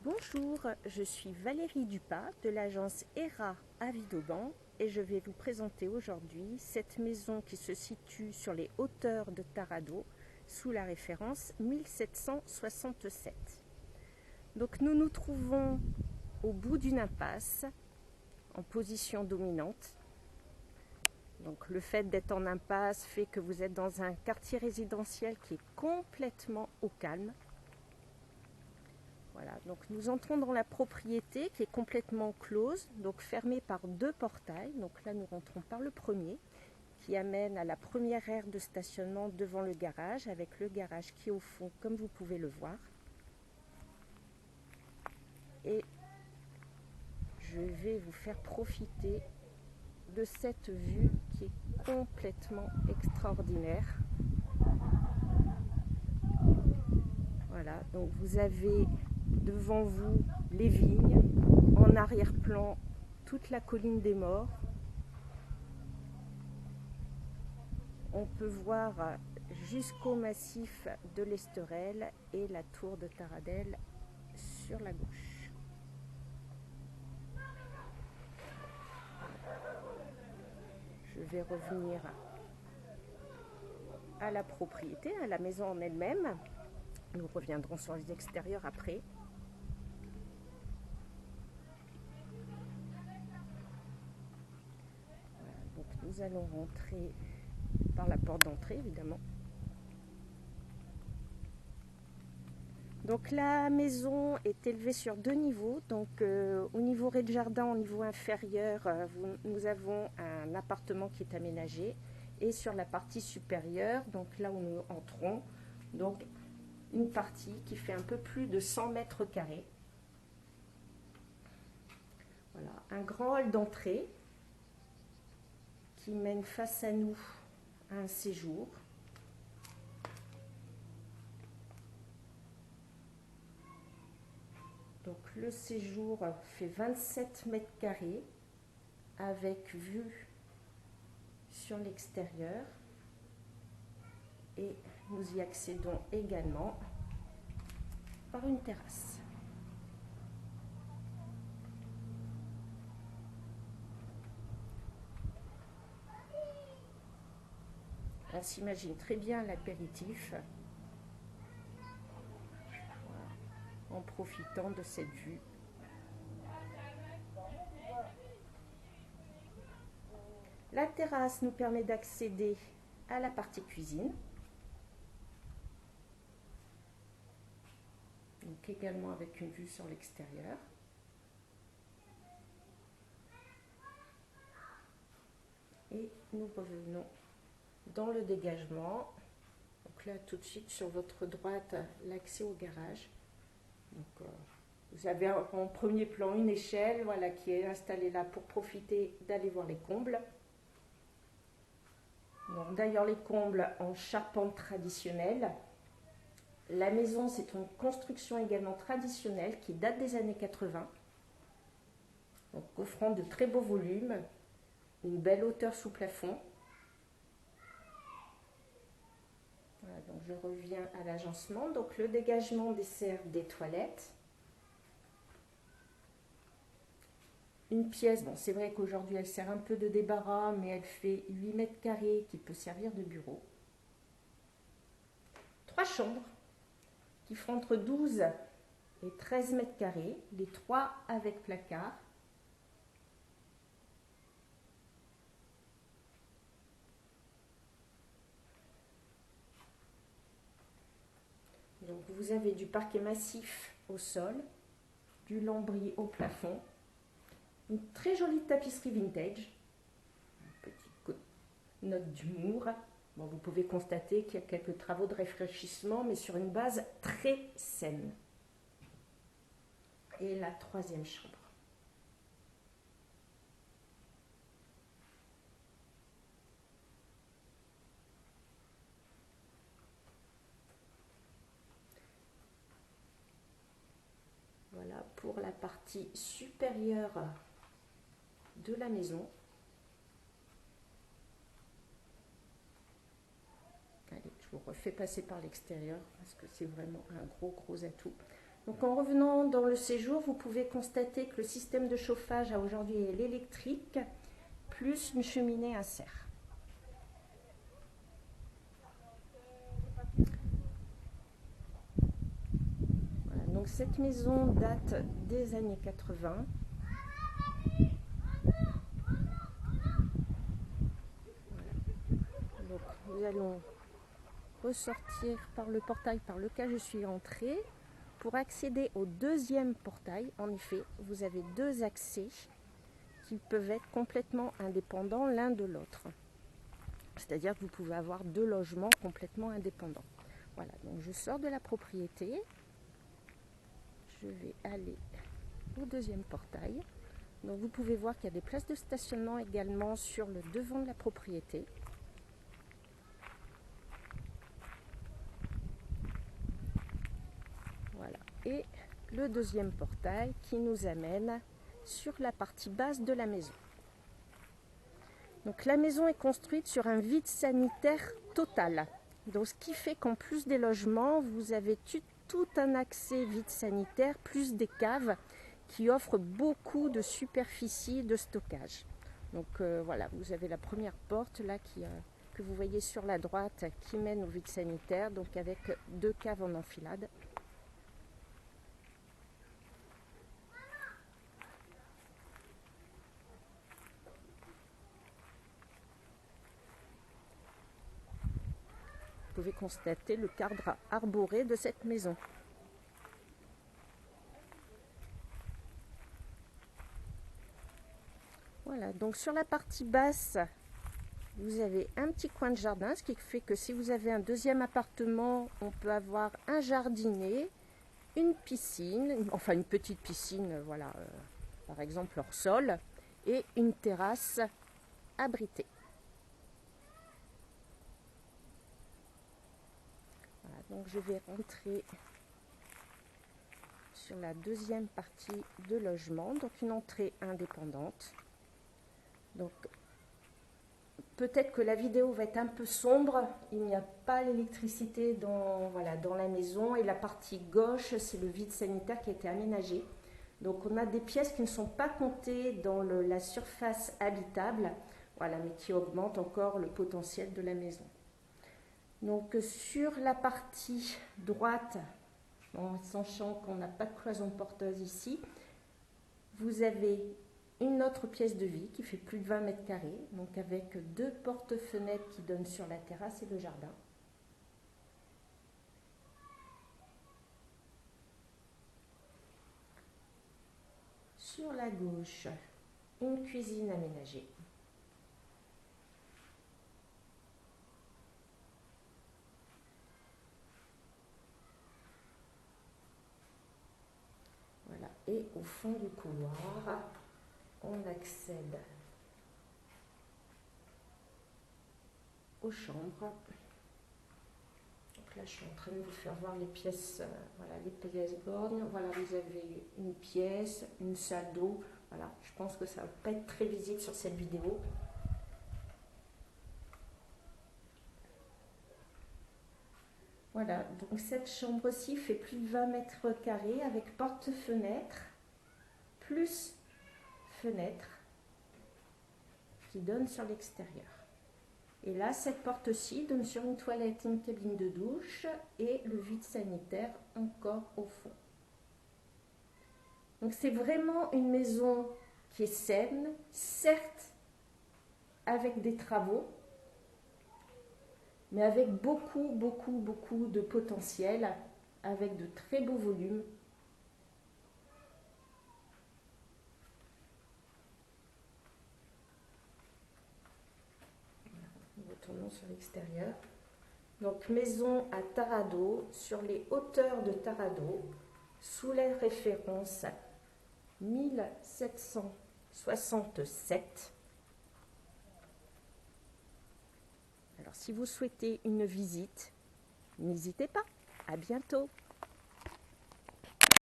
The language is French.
Bonjour, je suis Valérie Dupas de l'agence ERA à Vidauban et je vais vous présenter aujourd'hui cette maison qui se situe sur les hauteurs de Taradot sous la référence 1767. Donc nous nous trouvons au bout d'une impasse en position dominante. Donc le fait d'être en impasse fait que vous êtes dans un quartier résidentiel qui est complètement au calme. Voilà, donc nous entrons dans la propriété qui est complètement close, donc fermée par deux portails. Donc là, nous rentrons par le premier, qui amène à la première aire de stationnement devant le garage, avec le garage qui est au fond, comme vous pouvez le voir. Et je vais vous faire profiter de cette vue qui est complètement extraordinaire. Voilà, donc vous avez devant vous les vignes, en arrière-plan toute la colline des Morts. On peut voir jusqu'au massif de l'Esterel et la tour de Taradel sur la gauche. Je vais revenir à la propriété, à la maison en elle-même. Nous reviendrons sur les extérieurs après. Voilà, donc nous allons rentrer par la porte d'entrée, évidemment. Donc la maison est élevée sur deux niveaux. Donc au niveau rez-de-jardin, au niveau inférieur, nous avons un appartement qui est aménagé. Et sur la partie supérieure, donc là où nous entrons, donc une partie qui fait un peu plus de 100 mètres carrés. Voilà, un grand hall d'entrée qui mène face à nous à un séjour. Donc le séjour fait 27 mètres carrés avec vue sur l'extérieur et nous y accédons également par une terrasse. On s'imagine très bien l'apéritif en profitant de cette vue. La terrasse nous permet d'accéder à la partie cuisine, donc également avec une vue sur l'extérieur. Et nous revenons dans le dégagement. Donc là, tout de suite sur votre droite, l'accès au garage. Donc, vous avez en premier plan une échelle, voilà, qui est installée là pour profiter d'aller voir les combles. D'ailleurs, les combles en charpente traditionnelle. La maison, c'est une construction également traditionnelle qui date des années 80, donc offrant de très beaux volumes, une belle hauteur sous plafond. Voilà, donc je reviens à l'agencement. Donc le dégagement dessert des toilettes. Une pièce, bon, c'est vrai qu'aujourd'hui elle sert un peu de débarras, mais elle fait 8 mètres carrés qui peut servir de bureau. 3 chambres qui font entre 12 et 13 mètres carrés, les 3 avec placard. Donc vous avez du parquet massif au sol, du lambris au plafond, une très jolie tapisserie vintage, une petite note d'humour. Bon, vous pouvez constater qu'il y a quelques travaux de rafraîchissement, mais sur une base très saine. Et la 3e chambre. Voilà pour la partie supérieure de la maison. Allez, je vous refais passer par l'extérieur parce que c'est vraiment un gros atout. Donc en revenant dans le séjour, vous pouvez constater que le système de chauffage à aujourd'hui est l'électrique, plus une cheminée à serre. Voilà, donc cette maison date des années 80. Donc nous allons ressortir par le portail par lequel je suis entrée. Pour accéder au deuxième portail, en effet, vous avez deux accès qui peuvent être complètement indépendants l'un de l'autre. C'est-à-dire que vous pouvez avoir deux logements complètement indépendants. Voilà, donc je sors de la propriété. Je vais aller au deuxième portail. Donc vous pouvez voir qu'il y a des places de stationnement également sur le devant de la propriété. Voilà, et le deuxième portail qui nous amène sur la partie basse de la maison. Donc la maison est construite sur un vide sanitaire total. Donc ce qui fait qu'en plus des logements, vous avez tout un accès vide sanitaire, plus des caves qui offrent beaucoup de superficie de stockage. Donc voilà, vous avez la première porte là que vous voyez sur la droite qui mène au vide sanitaire, donc avec deux caves en enfilade. Vous pouvez constater le cadre arboré de cette maison. Voilà, donc sur la partie basse, vous avez un petit coin de jardin, ce qui fait que si vous avez un deuxième appartement, on peut avoir un jardinet, une piscine, enfin une petite piscine, voilà, par exemple hors sol, et une terrasse abritée. Voilà, donc je vais rentrer sur la deuxième partie de logement, donc une entrée indépendante. Donc peut-être que la vidéo va être un peu sombre, il n'y a pas l'électricité dans la maison, et la partie gauche c'est le vide sanitaire qui a été aménagé. Donc on a des pièces qui ne sont pas comptées dans la surface habitable, voilà, mais qui augmentent encore le potentiel de la maison. Donc sur la partie droite, en sachant qu'on n'a pas de cloison porteuse ici, vous avez une autre pièce de vie qui fait plus de 20 mètres carrés, donc avec deux portes-fenêtres qui donnent sur la terrasse et le jardin. Sur la gauche, une cuisine aménagée. Voilà, et au fond du couloir, on accède aux chambres. Donc là, je suis en train de vous faire voir les pièces, voilà, les pièces bornes. Voilà, vous avez une pièce, une salle d'eau. Voilà, je pense que ça ne va pas être très visible sur cette vidéo. Voilà, donc cette chambre-ci fait plus de 20 mètres carrés avec porte-fenêtre, plus fenêtre qui donne sur l'extérieur. Et là, cette porte-ci donne sur une toilette, une cabine de douche et le vide sanitaire encore au fond. Donc c'est vraiment une maison qui est saine, certes avec des travaux, mais avec beaucoup de potentiel, avec de très beaux volumes. Nous retournons sur l'extérieur. Donc maison à Tarado, sur les hauteurs de Tarado, sous la référence 1767. Alors si vous souhaitez une visite, n'hésitez pas. À bientôt.